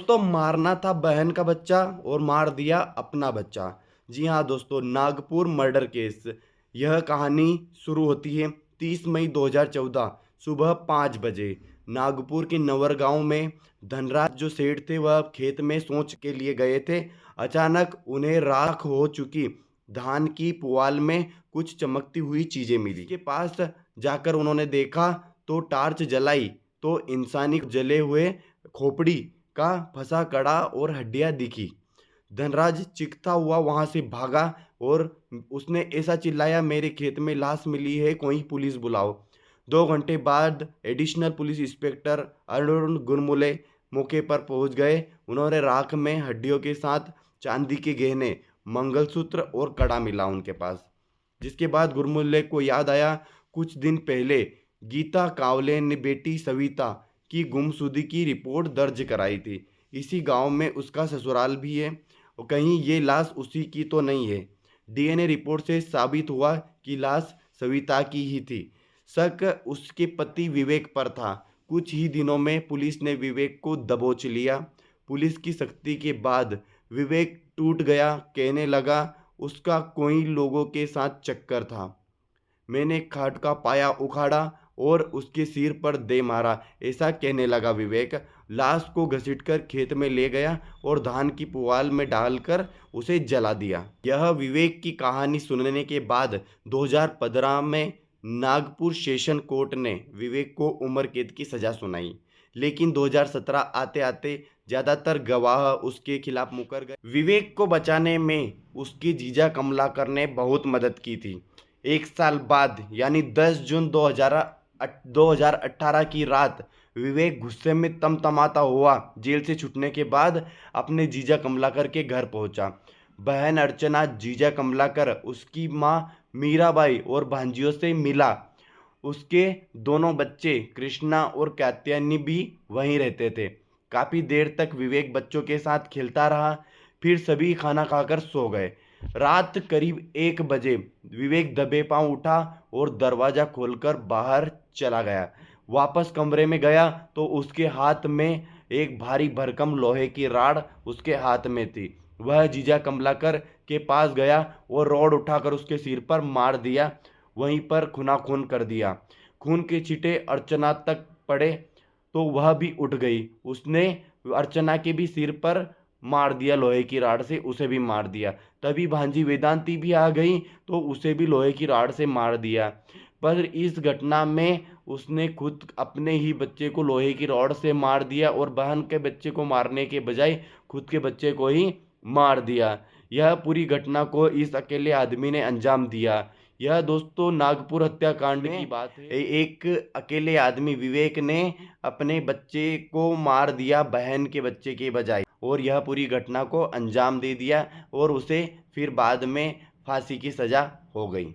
दोस्तों, मारना था बहन का बच्चा और मार दिया अपना बच्चा। जी हाँ दोस्तों, नागपुर मर्डर केस। यह कहानी शुरू होती है 30 मई 2014 सुबह 5 बजे। नागपुर के नवर गांव में धनराज जो सेठ थे वह खेत में सोच के लिए गए थे। अचानक उन्हें राख हो चुकी धान की पुआल में कुछ चमकती हुई चीजें मिली। के पास जाकर उन्होंने देखा तो टॉर्च जलाई तो इंसानी जले हुए खोपड़ी का फंसा कड़ा और हड्डियां दिखी। धनराज चीखता हुआ वहां से भागा और उसने ऐसा चिल्लाया, मेरे खेत में लाश मिली है, कोई पुलिस बुलाओ। 2 घंटे बाद एडिशनल पुलिस इंस्पेक्टर अरुण गुरमुले मौके पर पहुंच गए। उन्होंने राख में हड्डियों के साथ चांदी के गहने, मंगलसूत्र और कड़ा मिला उनके पास। जिसके बाद गुरमुले को याद आया, कुछ दिन पहले गीता कावले ने बेटी सविता की गुमशुदगी की रिपोर्ट दर्ज कराई थी। इसी गांव में उसका ससुराल भी है और कहीं ये लाश उसी की तो नहीं है। डीएनए रिपोर्ट से साबित हुआ कि लाश सविता की ही थी। शक उसके पति विवेक पर था। कुछ ही दिनों में पुलिस ने विवेक को दबोच लिया। पुलिस की सख्ती के बाद विवेक टूट गया, कहने लगा उसका कोई लोगों के साथ चक्कर था। मैंने खाट का पाया उखाड़ा और उसके सिर पर दे मारा, ऐसा कहने लगा विवेक। लाश को घसीटकर खेत में ले गया और धान की पुआल में डालकर उसे जला दिया। यह विवेक की कहानी सुनने के बाद 2015 में नागपुर सेशन कोर्ट ने विवेक को उम्र कैद की सजा सुनाई। लेकिन 2017 आते आते ज्यादातर गवाह उसके खिलाफ मुकर गए। विवेक को बचाने में उसकी जीजा कमलाकर ने बहुत मदद की थी। 1 साल बाद यानी 10 जून 2018 की रात विवेक गुस्से में तमतमाता हुआ जेल से छूटने के बाद अपने जीजा कमलाकर के घर पहुंचा। बहन अर्चना, जीजा कमलाकर, उसकी मां मीराबाई और भांजियों से मिला। उसके दोनों बच्चे कृष्णा और कात्यायनी भी वहीं रहते थे। काफी देर तक विवेक बच्चों के साथ खेलता रहा, फिर सभी खाना खाकर सो गए। रात करीब 1 बजे विवेक दबे पांव उठा और दरवाजा खोलकर बाहर चला गया। वापस कमरे में गया तो उसके हाथ में एक भारी भरकम लोहे की राड उसके हाथ में थी। वह जीजा कमलाकर के पास गया और रॉड उठाकर उसके सिर पर मार दिया, वहीं पर खूनाखून कर दिया। खून के छींटे अर्चना तक पड़े तो वह भी उठ गई। उसने अर्चना के भी सिर पर मार दिया, लोहे की राड से उसे भी मार दिया। तभी भांजी वेदांती भी आ गई तो उसे भी लोहे की राड से मार दिया। पर इस घटना में उसने खुद अपने ही बच्चे को लोहे की रॉड से मार दिया और बहन के बच्चे को मारने के बजाय खुद के बच्चे को ही मार दिया। यह पूरी घटना को इस अकेले आदमी ने अंजाम दिया। यह दोस्तों नागपुर हत्याकांड की बात है। एक अकेले आदमी विवेक ने अपने बच्चे को मार दिया बहन के बच्चे के बजाय, और यह पूरी घटना को अंजाम दे दिया और उसे फिर बाद में फांसी की सजा हो गई।